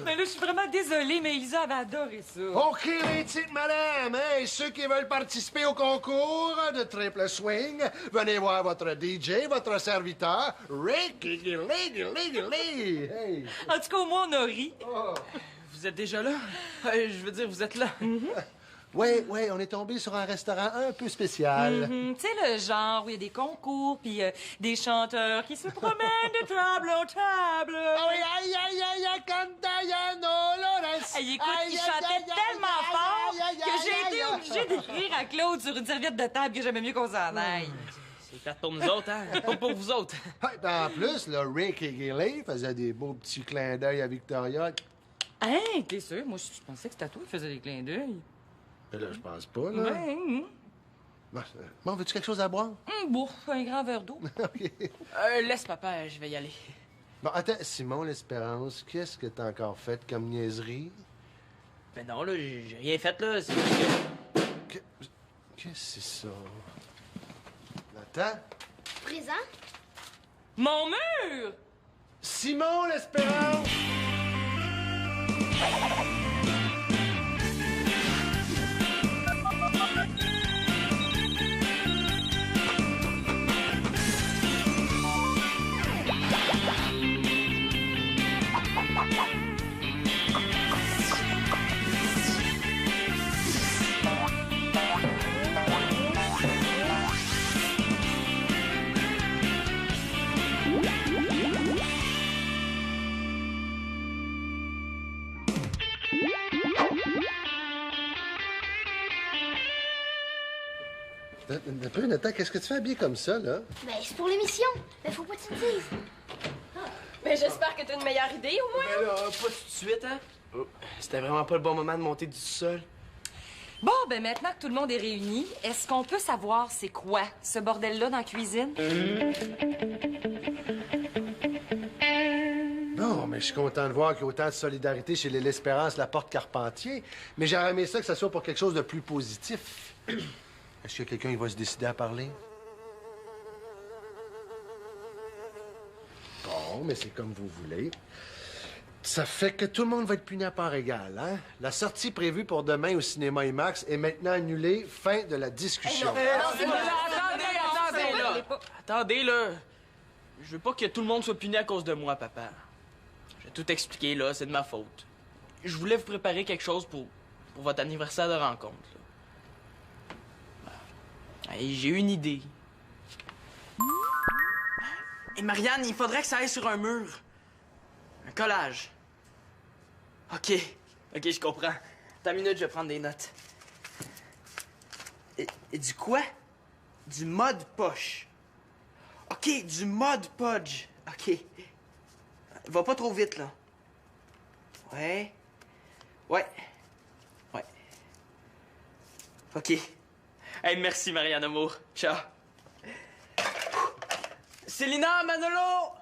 Mais là, je suis vraiment désolée, mais Elisa avait adoré ça. OK, les petites madames, hein? Et ceux qui veulent participer au concours de triple swing, venez voir votre DJ, votre serviteur, Rick Gilly. Hey. En tout cas, au moins, on a ri. Oh. Vous êtes déjà là? Je veux dire, vous êtes là. Oui, on est tombé sur un restaurant un peu spécial. Tu sais, le genre où il y a des concours, puis des chanteurs qui se promènent de table en table. Ah oui, aïe, Cantayano, Lawrence. Hey, écoute, il chantait tellement fort que j'ai été obligée d'écrire à Claude sur une serviette de table que j'aimais mieux qu'on s'en aille. C'est fait pour nous autres, hein? Pas pour vous autres. Ouais, puis en plus, là, Rick et Gilly faisaient des beaux petits clins d'œil à Victoria. Hein, t'es sûr? Moi, je pensais que c'était à toi qui faisais des clins d'œil. Mais là, je pense pas, là. Ouais. Bon, veux-tu quelque chose à boire? Bon, un grand verre d'eau. OK. Laisse papa, je vais y aller. Bon, attends, Simon, l'Espérance, qu'est-ce que t'as encore fait comme niaiserie? Ben non, là, j'ai rien fait, là. C'est... Qu'est-ce que c'est ça? Attends. Présent? Mon mur! Simon, l'Espérance! Un peu, Nathan, qu'est-ce que tu fais habillé comme ça, là? Ben, c'est pour l'émission. Mais faut pas que tu me dises. Mais j'espère que t'as une meilleure idée, au moins. Ben là, pas tout de suite, hein? Oh, c'était vraiment pas le bon moment de monter du sol. Bon, ben maintenant que tout le monde est réuni, est-ce qu'on peut savoir c'est quoi ce bordel-là dans la cuisine? Non, mais je suis content de voir qu'il y a autant de solidarité chez les L'Espérance, la Porte Carpentier. Mais j'aurais aimé ça que ça soit pour quelque chose de plus positif. Est-ce que quelqu'un il va se décider à parler? Bon, mais c'est comme vous voulez. Ça fait que tout le monde va être puni à part égale, hein? La sortie prévue pour demain au cinéma IMAX est maintenant annulée. Fin de la discussion. Attendez, là. Je veux pas que tout le monde soit puni à cause de moi, papa. J'ai tout expliqué, là. C'est de ma faute. Je voulais vous préparer quelque chose pour votre anniversaire de rencontre, là. Hey, j'ai une idée. Et Marianne, il faudrait que ça aille sur un mur. Un collage. OK, je comprends. Attends une minute, je vais prendre des notes. Et du quoi? Du mode poche. OK, du mode podge. OK. Va pas trop vite, là. Ouais. OK. Hey, merci, Marianne Amour. Ciao. Célina, Manolo!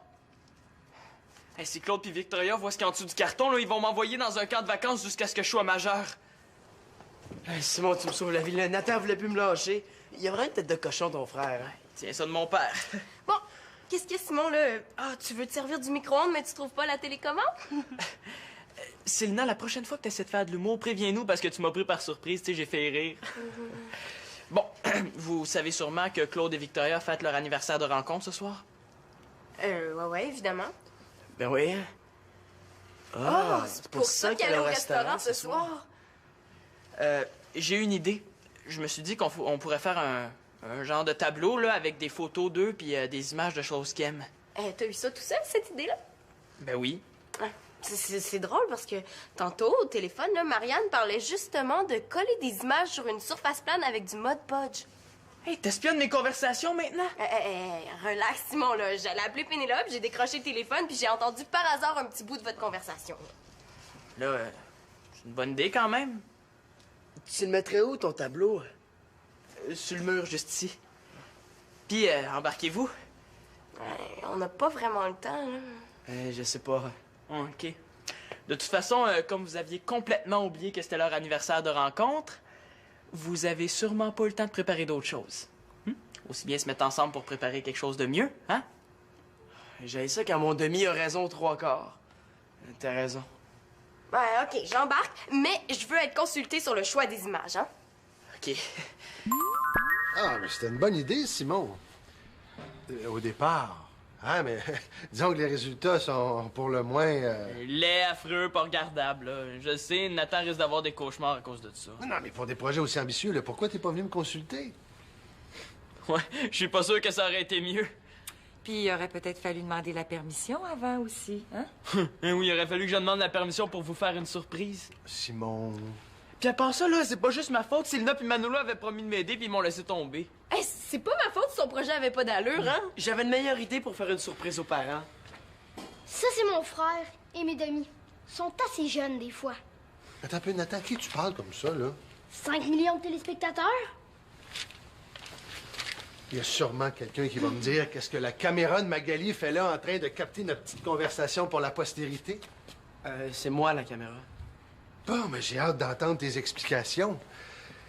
Hey, si Claude puis Victoria voient ce qu'il y a en dessous du carton, là, ils vont m'envoyer dans un camp de vacances jusqu'à ce que je sois majeur. Hey, Simon, tu me sauves la vie. Là. Nathan voulait plus me lâcher. Il a vraiment une tête de cochon, ton frère. Hein? Tiens ça de mon père. Bon, qu'est-ce que Simon, là? Ah, tu veux te servir du micro-ondes, mais tu trouves pas la télécommande? Célina, la prochaine fois que tu essaies de faire de l'humour, préviens-nous parce que tu m'as pris par surprise, tu sais, j'ai fait rire. Bon, vous savez sûrement que Claude et Victoria fêtent leur anniversaire de rencontre ce soir? Ouais, évidemment. Ben oui. Ah, c'est pour ça qu'elle est au restaurant ce soir. J'ai une idée. Je me suis dit qu'on pourrait faire un genre de tableau, là, avec des photos d'eux puis des images de choses qu'ils aiment. T'as eu ça tout seul, cette idée-là? Ben oui. C'est drôle parce que tantôt, au téléphone, là, Marianne parlait justement de coller des images sur une surface plane avec du mode podge. Hey, t'espionnes mes conversations maintenant? Relax, Simon, là. J'allais appeler Pénélope, j'ai décroché le téléphone, puis j'ai entendu par hasard un petit bout de votre conversation. Là, c'est une bonne idée quand même. Tu le mettrais où, ton tableau? Sur le mur, juste ici. Puis, embarquez-vous. On n'a pas vraiment le temps, là. Je sais pas. OK. De toute façon, comme vous aviez complètement oublié que c'était leur anniversaire de rencontre, vous avez sûrement pas eu le temps de préparer d'autres choses. Aussi bien se mettre ensemble pour préparer quelque chose de mieux, hein? J'ai ça quand mon demi a raison aux trois quarts. T'as raison. Ouais, OK, j'embarque, mais je veux être consultée sur le choix des images, hein? OK. Ah, mais c'était une bonne idée, Simon. Au départ. Ah, mais disons que les résultats sont pour le moins... Laid, affreux, pas regardable, là. Je sais, Nathan risque d'avoir des cauchemars à cause de ça. Non, mais pour des projets aussi ambitieux, là, pourquoi t'es pas venu me consulter? Ouais, je suis pas sûr que ça aurait été mieux. Puis il aurait peut-être fallu demander la permission avant aussi, hein? Oui, il aurait fallu que je demande la permission pour vous faire une surprise. Simon... Puis à part ça, là, c'est pas juste ma faute. Sylvia puis Manolo avaient promis de m'aider puis ils m'ont laissé tomber. Hey, c'est pas ma faute si son projet avait pas d'allure, hein? J'avais une meilleure idée pour faire une surprise aux parents. Ça, c'est mon frère et mes demi. Ils sont assez jeunes, des fois. Attends un peu, Nathan, à qui tu parles comme ça, là? 5 millions de téléspectateurs? Il y a sûrement quelqu'un qui va me dire qu'est-ce que la caméra de Magali fait là en train de capter notre petite conversation pour la postérité. C'est moi, la caméra. Bon, mais j'ai hâte d'entendre tes explications.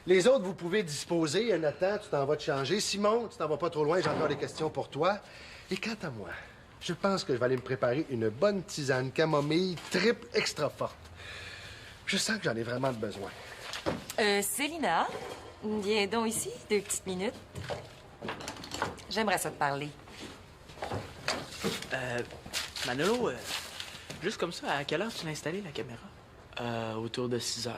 Les autres, vous pouvez disposer. Nathan, tu t'en vas te changer. Simon, tu t'en vas pas trop loin, j'ai encore des questions pour toi. Et quant à moi, je pense que je vais aller me préparer une bonne tisane camomille triple extra forte. Je sens que j'en ai vraiment besoin. Célina, viens donc ici, 2 petites minutes. J'aimerais ça te parler. Manolo, juste comme ça, à quelle heure tu l'as installé, la caméra? Autour de 6 heures.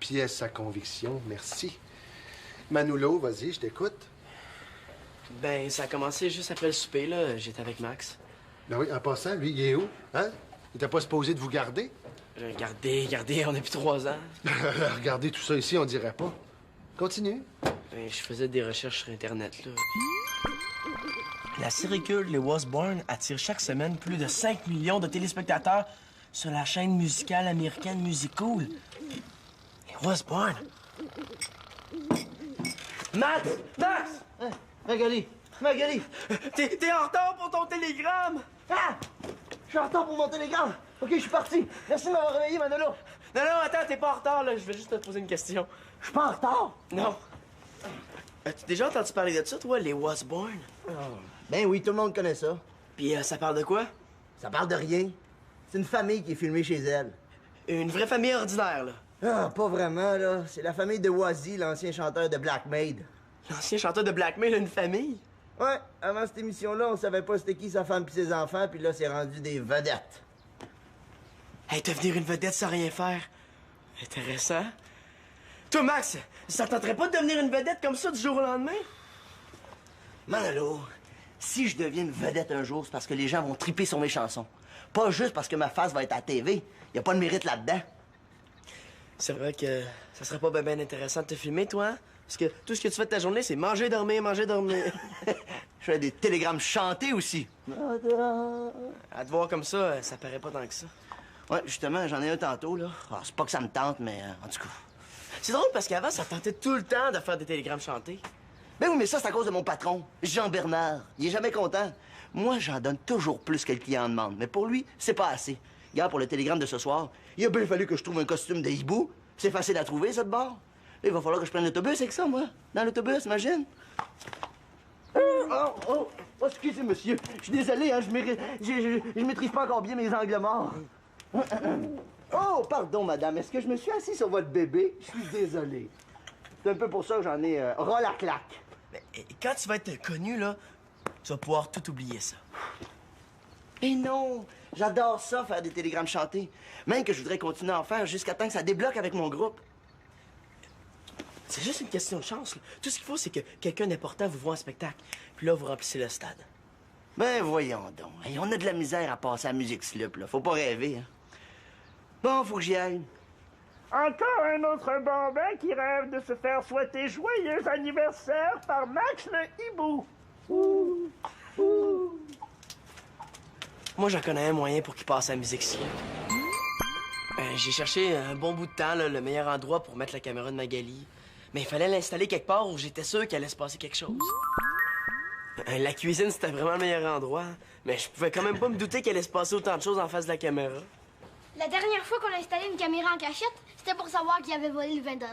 Pièce à conviction, merci. Manolo, vas-y, je t'écoute. Ben, ça a commencé juste après le souper, là. J'étais avec Max. Ben oui, en passant, lui, il est où? Hein? Il était pas supposé de vous garder? Regardez, on a plus 3 ans. Regardez tout ça ici, on dirait pas. Continue. Ben, je faisais des recherches sur Internet, là. La séricule Les Wasborn attire chaque semaine plus de 5 millions de téléspectateurs sur la chaîne musicale américaine Musicool. Les Wasborn. Max! Hein, Magali! T'es en retard pour ton télégramme! Ah! Je suis en retard pour mon télégramme. OK, je suis parti. Merci de m'avoir réveillé, Manolo. Non, attends, t'es pas en retard, là. Je vais juste te poser une question. Je suis pas en retard. Non. As-tu déjà entendu parler de ça, toi, les Wasborn? Ben oui, tout le monde connaît ça. Puis ça parle de quoi? Ça parle de rien. C'est une famille qui est filmée chez elle. Une vraie famille ordinaire, là. Ah, pas vraiment, là. C'est la famille de Wazzy, l'ancien chanteur de Black Maid. L'ancien chanteur de Black Mail a une famille? Ouais, avant cette émission-là, on savait pas c'était qui sa femme pis ses enfants, puis là, c'est rendu des vedettes. Hey, devenir une vedette sans rien faire. Intéressant. Toi, Max, ça tenterait pas de devenir une vedette comme ça du jour au lendemain? Manolo, si je deviens une vedette un jour, c'est parce que les gens vont triper sur mes chansons. Pas juste parce que ma face va être à la TV. Y a pas de mérite là-dedans. C'est vrai que ça serait pas ben intéressant de te filmer, toi, hein? Parce que tout ce que tu fais de ta journée, c'est manger, dormir, manger, dormir. Je fais des télégrammes chantés aussi. À te voir comme ça paraît pas tant que ça. Ouais, justement, j'en ai un tantôt, là. Ah, c'est pas que ça me tente, mais en tout cas. C'est drôle parce qu'avant, ça tentait tout le temps de faire des télégrammes chantés. Ben oui, mais ça, c'est à cause de mon patron, Jean-Bernard. Il est jamais content. Moi, j'en donne toujours plus que le client en demande. Mais pour lui, c'est pas assez. Regarde, pour le télégramme de ce soir, il a bien fallu que je trouve un costume de hibou. C'est facile à trouver, ça, de bord. Il va falloir que je prenne l'autobus avec ça, moi. Dans l'autobus, imagine. Oh, excusez, monsieur. Je suis désolé, hein, je maîtrise pas encore bien mes angles morts. Oh, pardon, madame. Est-ce que je me suis assis sur votre bébé? Je suis désolé. C'est un peu pour ça que j'en ai ras la claque. Mais quand tu vas être connu, là, tu vas pouvoir tout oublier ça. Mais non! J'adore ça, faire des télégrammes chantés. Même que je voudrais continuer à en faire jusqu'à temps que ça débloque avec mon groupe. C'est juste une question de chance, là. Tout ce qu'il faut, c'est que quelqu'un d'important vous voit en spectacle. Puis là, vous remplissez le stade. Ben, voyons donc. Hey, on a de la misère à passer à la musique slup, là. Faut pas rêver, hein. Bon, faut que j'y aille. Encore un autre bambin qui rêve de se faire souhaiter joyeux anniversaire par Max le hibou. Moi, j'en connais un moyen pour qu'il passe à la musique ici. J'ai cherché un bon bout de temps, là, le meilleur endroit pour mettre la caméra de Magali. Mais il fallait l'installer quelque part où j'étais sûr qu'il allait se passer quelque chose. La cuisine, c'était vraiment le meilleur endroit. Mais je pouvais quand même pas me douter qu'il allait se passer autant de choses en face de la caméra. La dernière fois qu'on a installé une caméra en cachette, c'était pour savoir qui avait volé le 20 $.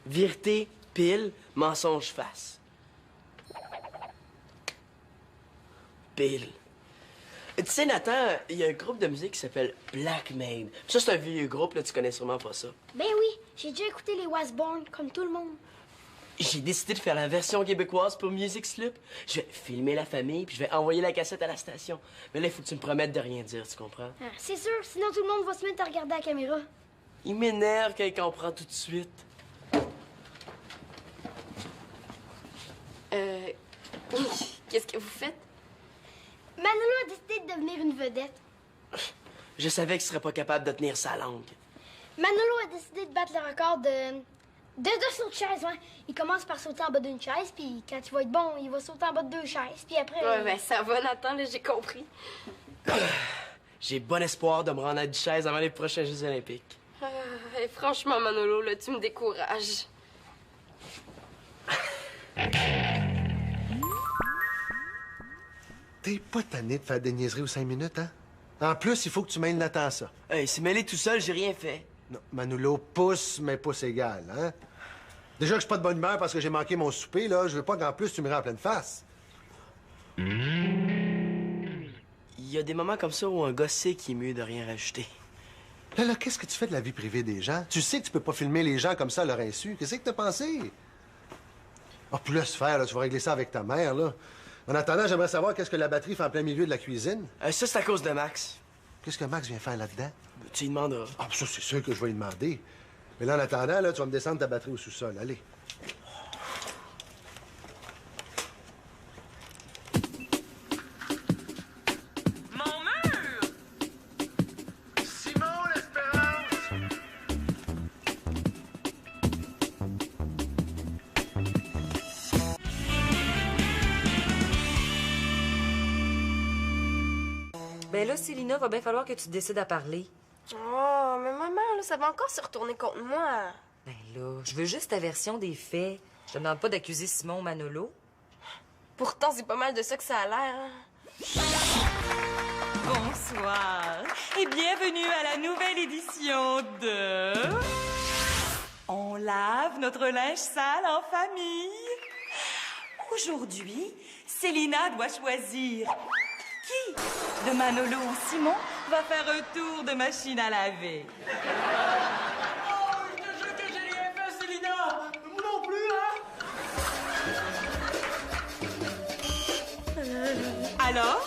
Vérité, pile, mensonge, face. Pile. Tu sais, Nathan, il y a un groupe de musique qui s'appelle Black Maid. Ça, c'est un vieux groupe, là, tu connais sûrement pas ça. Ben oui, j'ai déjà écouté les Wasborn, comme tout le monde. J'ai décidé de faire la version québécoise pour Music Slip. Je vais filmer la famille, puis je vais envoyer la cassette à la station. Mais là, il faut que tu me promettes de rien dire, tu comprends? Ah, c'est sûr, sinon tout le monde va se mettre à regarder la caméra. Il m'énerve quand il comprend tout de suite. Qu'est-ce que vous faites? Manolo a décidé de devenir une vedette. Je savais qu'il serait pas capable de tenir sa langue. Manolo a décidé de battre le record de saut de chaise, ouais. Il commence par sauter en bas d'une chaise, puis quand il va être bon, il va sauter en bas de 2 chaises, puis après... Ouais, ben ça va, Nathan, là, j'ai compris. J'ai bon espoir de me rendre à Duchesse avant les prochains Jeux olympiques. Et franchement, Manolo, là, tu me décourages. T'es pas tanné de faire des niaiseries aux 5 minutes, hein? En plus, il faut que tu mêles Nathan à ça. Hey, c'est mêlé tout seul, j'ai rien fait. Non, Manolo, pouce, mais pouce égal, hein? Déjà que je suis pas de bonne humeur parce que j'ai manqué mon souper, là, je veux pas qu'en plus tu me rends en pleine face. Il y a des moments comme ça où un gars sait qu'il est mieux de rien rajouter. Là, qu'est-ce que tu fais de la vie privée des gens? Tu sais que tu peux pas filmer les gens comme ça à leur insu. Qu'est-ce que t'as pensé? Oh, puis laisse faire, là, tu vas régler ça avec ta mère, là. En attendant, j'aimerais savoir qu'est-ce que la batterie fait en plein milieu de la cuisine. Ça, c'est à cause de Max. Qu'est-ce que Max vient faire là-dedans? Tu lui demanderas. Ah, ça, c'est sûr que je vais lui demander. Mais là, en attendant, là, tu vas me descendre ta batterie au sous-sol. Allez. Mon mur! Simon, l'Espérance! Ben là, Célina, va bien falloir que tu te décides à parler. Oh, mais maman, là, ça va encore se retourner contre moi. Ben là, je veux juste ta version des faits. Je te demande pas d'accuser Simon ou Manolo. Pourtant, c'est pas mal de ça que ça a l'air. Hein. Bonsoir et bienvenue à la nouvelle édition de... On lave notre linge sale en famille. Aujourd'hui, Célina doit choisir qui de Manolo ou Simon va faire un tour de machine à laver. Oh, je te jure que j'ai rien fait, Célina! Moi non plus, hein? Alors?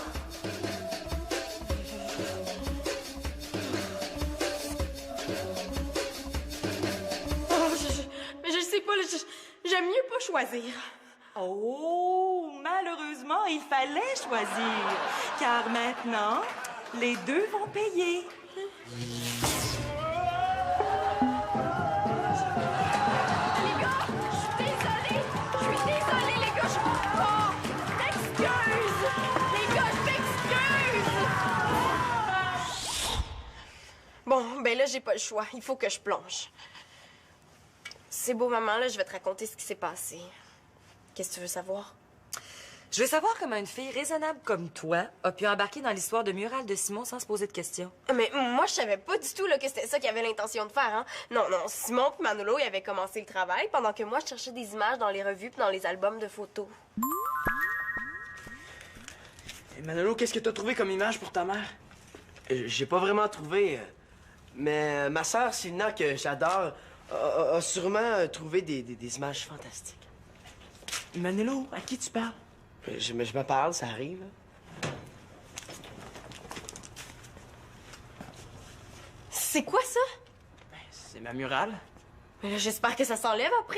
Oh, mais je sais pas, là, j'aime mieux pas choisir. Oh, malheureusement, il fallait choisir, car maintenant, les deux vont payer. Les gars, je suis désolée, les gars, je m'excuse! Les gars, je m'excuse! Bon, ben là, j'ai pas le choix. Il faut que je plonge. C'est beau, maman, là, je vais te raconter ce qui s'est passé. Qu'est-ce que tu veux savoir? Je veux savoir comment une fille raisonnable comme toi a pu embarquer dans l'histoire de Mural de Simon sans se poser de questions. Mais moi, je savais pas du tout là, que c'était ça qu'il avait l'intention de faire. Hein? Non, Simon et Manolo, ils avaient commencé le travail pendant que moi, je cherchais des images dans les revues puis dans les albums de photos. Hey, Manolo, qu'est-ce que t'as trouvé comme image pour ta mère? J'ai pas vraiment trouvé, mais ma sœur, Célina, que j'adore, a sûrement trouvé des images fantastiques. Manolo, à qui tu parles? Je me parle, ça arrive. C'est quoi ça? C'est ma murale. Mais là, j'espère que ça s'enlève après.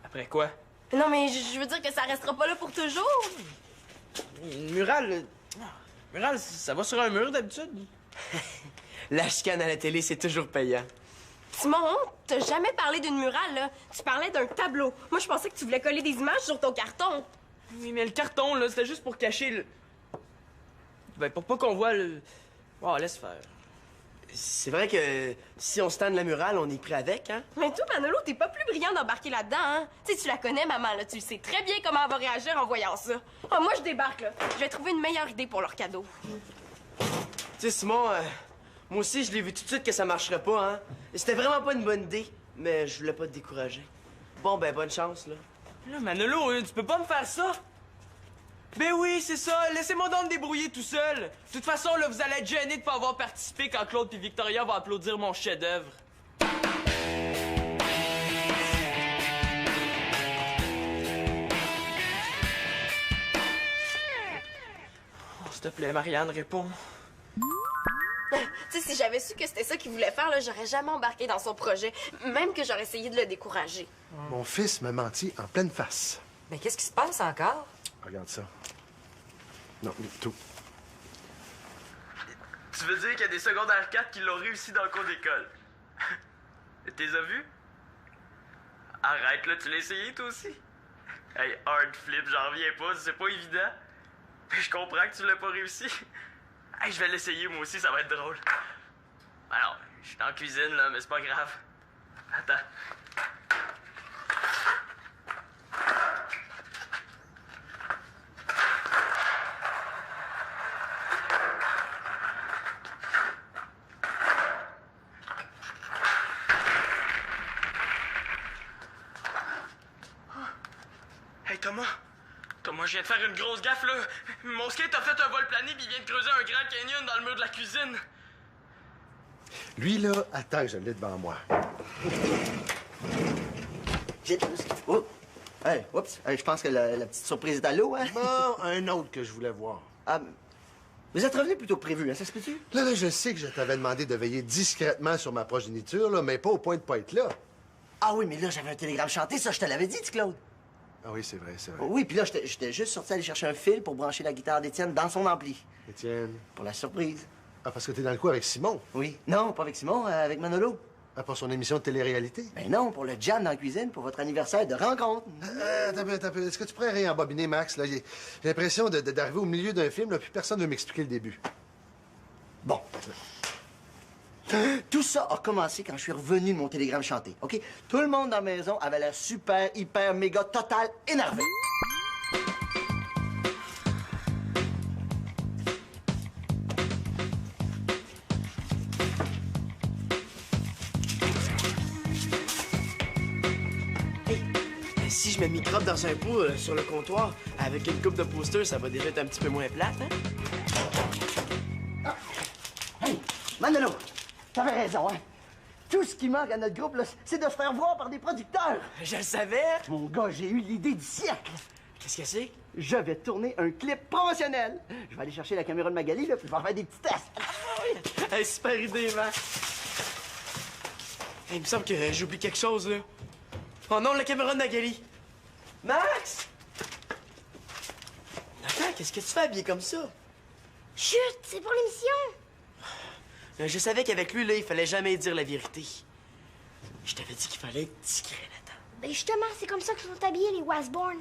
Après quoi? Non, mais je veux dire que ça restera pas là pour toujours. Une murale... Murale, ça va sur un mur d'habitude. La chicane à la télé, c'est toujours payant. Simon, t'as jamais parlé d'une murale, là. Tu parlais d'un tableau. Moi, je pensais que tu voulais coller des images sur ton carton. Oui, mais le carton, là, c'était juste pour cacher le... Ben, pour pas qu'on voit le... Oh, laisse faire. C'est vrai que si on se tend de la murale, on est pris avec, hein? Mais toi, Manolo, t'es pas plus brillant d'embarquer là-dedans, hein? Tu sais, tu la connais, maman, là. Tu sais très bien comment elle va réagir en voyant ça. Ah, moi, je débarque, là. Je vais trouver une meilleure idée pour leur cadeau. Tu sais, Simon, moi aussi, je l'ai vu tout de suite que ça marcherait pas, hein? C'était vraiment pas une bonne idée, mais je voulais pas te décourager. Bon, ben, bonne chance, là. Là, Manolo, tu peux pas me faire ça. Ben oui, c'est ça. Laissez-moi donc me débrouiller tout seul. De toute façon, là, vous allez être gênés de pas avoir participé quand Claude et Victoria vont applaudir mon chef-d'œuvre. Oh, s'il te plaît, Marianne, réponds. Tu sais, si j'avais su que c'était ça qu'il voulait faire, là, j'aurais jamais embarqué dans son projet. Même que j'aurais essayé de le décourager. Mon fils m'a menti en pleine face. Mais qu'est-ce qui se passe encore? Regarde ça. Non, tout. Tu veux dire qu'il y a des secondaires 4 qui l'ont réussi dans le cours d'école? T'es as vu? Arrête, là, tu l'as essayé, toi aussi? Hey, hard flip, j'en reviens pas, c'est pas évident. Je comprends que tu l'as pas réussi. Hey, je vais l'essayer, moi aussi, ça va être drôle. Alors, je suis en cuisine, là, mais c'est pas grave. Attends. Hey, Thomas, je viens de faire une grosse gaffe, là. Mon skate a fait un vol plané puis il vient de creuser un grand canyon dans le mur de la cuisine. Lui, là, attends que je l'ai devant moi. Oh! Hey, oups! Hey, je pense que la petite surprise est à l'eau, hein? Bon, un autre que je voulais voir. Ah, vous êtes revenu plus tôt que prévu, hein? Ça se peut-tu? Là, je sais que je t'avais demandé de veiller discrètement sur ma progéniture, là, mais pas au point de pas être là. Ah oui, mais là, j'avais un télégramme chanté, ça, je te l'avais dit, Claude. Ah oui, c'est vrai, c'est vrai. Oui, puis là, j'étais juste sorti aller chercher un fil pour brancher la guitare d'Étienne dans son ampli. Étienne. Pour la surprise. Ah, parce que t'es dans le coup avec Simon. Oui. Non, pas avec Simon, avec Manolo. Ah, pour son émission de télé-réalité. Ben non, pour le jam dans la cuisine, pour votre anniversaire de rencontre. Attends un peu. Est-ce que tu pourrais réembobiner, Max? Là, j'ai l'impression d'arriver au milieu d'un film, là, puis personne ne veut m'expliquer le début. Bon. Tout ça a commencé quand je suis revenu de mon télégramme chanté, OK? Tout le monde dans la maison avait l'air super, hyper, méga, total énervé. Hey, si je me microbe dans un pot sur le comptoir, avec une coupe de posters, ça va déjà être un petit peu moins plate, hein? Hey, Manolo, t'avais raison, hein? Tout ce qui manque à notre groupe, là, c'est de se faire voir par des producteurs. Je le savais! Mon gars, j'ai eu l'idée du siècle. Qu'est-ce que c'est? Je vais tourner un clip promotionnel. Je vais aller chercher la caméra de Magali, là, puis je vais faire des petits tests. Hey, super idée, Max! Hey, il me semble que j'oublie quelque chose, là. Oh non, la caméra de Magali! Max! Attends, qu'est-ce que tu fais habillé comme ça? Chut, c'est pour l'émission. Je savais qu'avec lui, là, il fallait jamais dire la vérité. Je t'avais dit qu'il fallait être discret, Nathan. Ben justement, c'est comme ça qu'ils sont habillés, les Wasborn.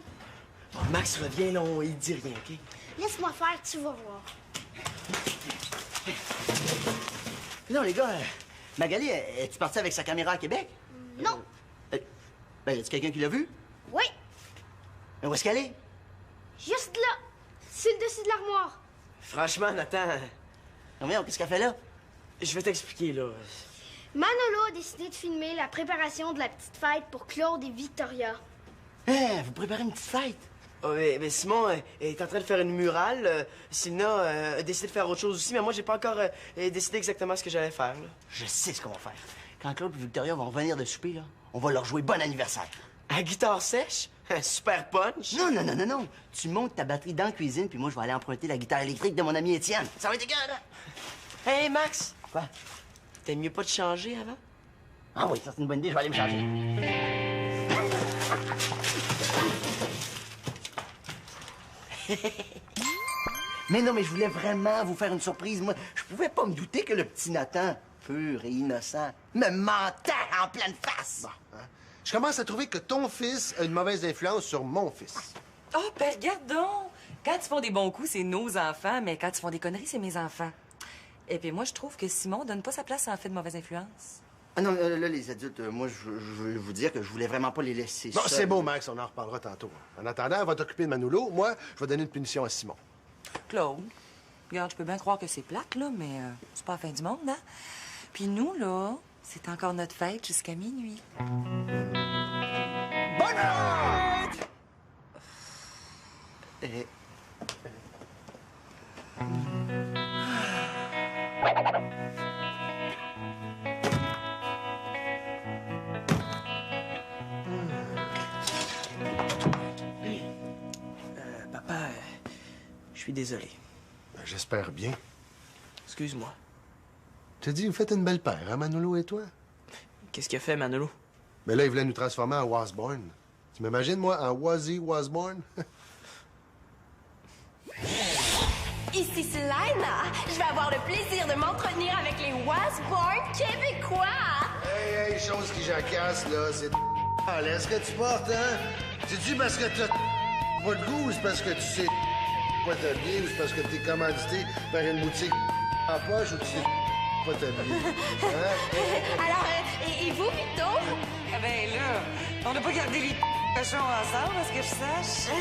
Bon, Max revient, là, il dit rien, OK? Laisse-moi faire, tu vas voir. Non, les gars, Magali, es-tu partie avec sa caméra à Québec? Non. Ben, y a-tu quelqu'un qui l'a vu? Oui, Mais où est-ce qu'elle est? juste là, sur le dessus de l'armoire. Franchement, Nathan, Non, mais qu'est-ce qu'elle fait là? je vais t'expliquer, là. Manolo a décidé de filmer la préparation de la petite fête pour Claude et Victoria. Hein, vous préparez une petite fête? Oh, mais Simon est en train de faire une murale. Sylvina a décidé de faire autre chose aussi, mais moi, j'ai pas encore décidé exactement ce que j'allais faire, là. Je sais ce qu'on va faire. Quand Claude et Victoria vont revenir de souper, là, on va leur jouer bon anniversaire. À guitare sèche? Un super punch? Non. Tu montes ta batterie dans la cuisine, puis moi, je vais aller emprunter la guitare électrique de mon ami Étienne. Ça va être égal, là? Hey, Max! Quoi? T'aimes mieux pas te changer avant? Ah oui, ça, c'est une bonne idée. Je vais aller me changer. Mais non, mais je voulais vraiment vous faire une surprise. Moi, je pouvais pas me douter que le petit Nathan, pur et innocent, me mentait en pleine face. Hein? Je commence à trouver que ton fils a une mauvaise influence sur mon fils. Oh, ben regarde donc! Quand ils font des bons coups, c'est nos enfants, mais quand ils font des conneries, c'est mes enfants. Et puis moi, je trouve que Simon donne pas sa place en fait de mauvaise influence. Ah non, là, les adultes, moi, je veux vous dire que je voulais vraiment pas les laisser Bon, seuls. c'est beau, Max, on en reparlera tantôt. En attendant, on va t'occuper de Manolo. Moi, je vais donner une punition à Simon. Claude, regarde, je peux bien croire que c'est plate, là, mais c'est pas la fin du monde, hein? Puis nous, là, c'est encore notre fête jusqu'à minuit. Bonne fête! Papa, je suis désolé. Ben, j'espère bien. Excuse-moi. Tu dis, vous faites une belle paire, hein, Manolo et toi? Qu'est-ce qu'il a fait, Manolo? Mais là, il voulait nous transformer en Wasborn. Tu m'imagines, moi, en Wazzy Wasborn? Ici Selena. Je vais avoir le plaisir de m'entretenir avec les Wasborn québécois. Hey, chose qui jacasse, là, c'est à l'aise que tu portes, hein? C'est-tu parce que t'as pas de goût ou c'est parce que tu sais pas t'habiller ou c'est parce que t'es commandité par une boutique en poche ou tu sais pas t'habiller? Hein? Alors, et vous, Victo? Ah ben là, on n'a pas gardé les cochons ensemble, à ce que je sache.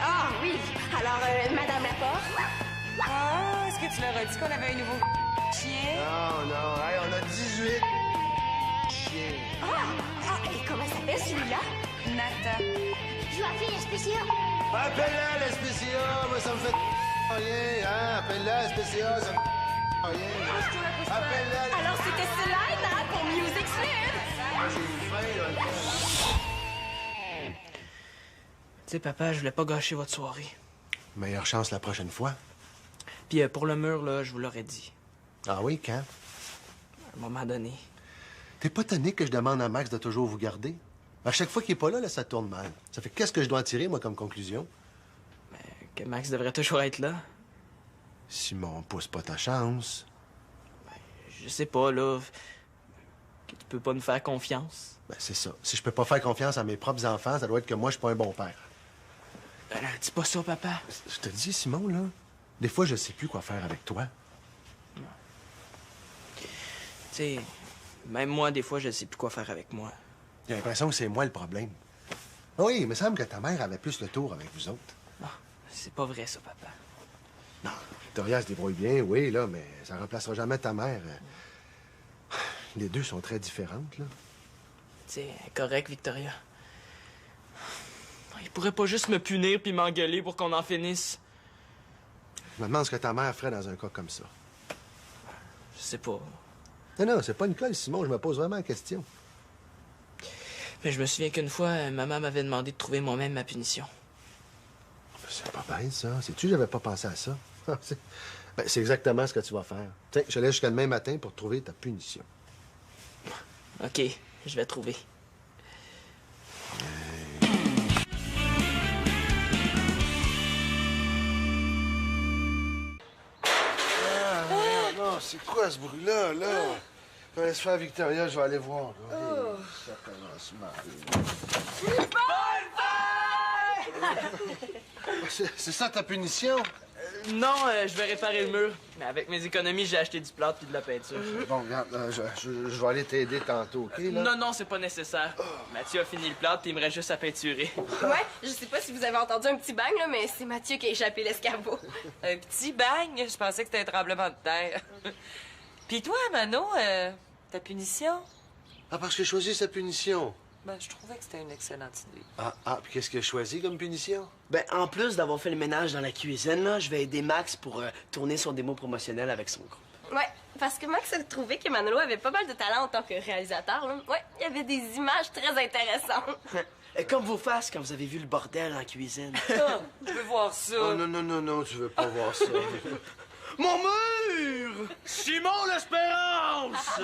Ah oui. Alors, Madame Laporte? Ah, est-ce que tu leur as dit qu'on avait un nouveau chien? Non, non, hey, on a 18 chiens. Et comment s'appelle celui-là? Nathan. Je vais appeler la spéciale. Appelle-la, la SPCA, moi, ça me fait rien, hein? Appelle-la, la SPCA, ça me fait rien. Appelle-la. Alors, c'était Selena pour Music Slim. J'ai faim, là. Tu sais, papa, je voulais pas gâcher votre soirée. Meilleure chance la prochaine fois. Puis pour le mur, là, je vous l'aurais dit. Ah oui, quand? À un moment donné. T'es pas tanné que je demande à Max de toujours vous garder? À chaque fois qu'il est pas là, ça tourne mal. Ça fait qu'est-ce que je dois en tirer, moi, comme conclusion? Que Max devrait toujours être là. Simon, pousse pas ta chance. Je sais pas, là. Que tu peux pas nous faire confiance. Ben, c'est ça. Si je peux pas faire confiance à mes propres enfants, ça doit être que moi, je suis pas un bon père. Ben là, dis pas ça, papa. Je te dis, Simon, là, des fois, je sais plus quoi faire avec toi. Tu sais, même moi, des fois, je sais plus quoi faire avec moi. J'ai l'impression que c'est moi le problème. Oui, il me semble que ta mère avait plus le tour avec vous autres. Non, c'est pas vrai, ça, papa. Non, Victoria se débrouille bien, oui, là, mais ça remplacera jamais ta mère. Les deux sont très différentes, là. Tu sais, correct, Victoria. Il pourrait pas juste me punir puis m'engueuler pour qu'on en finisse. Je me demande ce que ta mère ferait dans un cas comme ça. Je sais pas. Non, c'est pas une colle, Simon, je me pose vraiment la question. Mais je me souviens qu'une fois, maman m'avait demandé de trouver moi-même ma punition. C'est pas bien, ça. Sais-tu, j'avais pas pensé à ça. C'est exactement ce que tu vas faire. Tiens, je te laisse jusqu'à demain matin pour trouver ta punition. OK, je vais trouver. Non, c'est quoi ce bruit-là, là? Quand laisse faire Victoria, je vais aller voir. Là. Hey, ça commence mal. C'est ça ta punition? Non, je vais réparer le mur. Mais avec mes économies, j'ai acheté du plâtre puis de la peinture. Bon, regarde, je vais aller t'aider tantôt, OK, là? Non, c'est pas nécessaire. Mathieu a fini le plâtre, puis il me reste juste à peinturer. Ouais, je sais pas si vous avez entendu un petit bang, là, mais c'est Mathieu qui a échappé l'escabeau. Un petit bang? Je pensais que c'était un tremblement de terre. Puis toi, Mano, ta punition? Ah, parce que j'ai choisi sa punition. Ben, je trouvais que c'était une excellente idée. Puis qu'est-ce qu'il a choisi comme punition? Ben, en plus d'avoir fait le ménage dans la cuisine, là, je vais aider Max pour tourner son démo promotionnel avec son groupe. Ouais, parce que Max a trouvé que Manolo avait pas mal de talent en tant que réalisateur. Là. Ouais, il y avait des images très intéressantes. Comme vos faces quand vous avez vu le bordel en cuisine. Je veux voir ça. Oh, non, tu veux pas voir ça. Mon mur! Simon l'Espérance!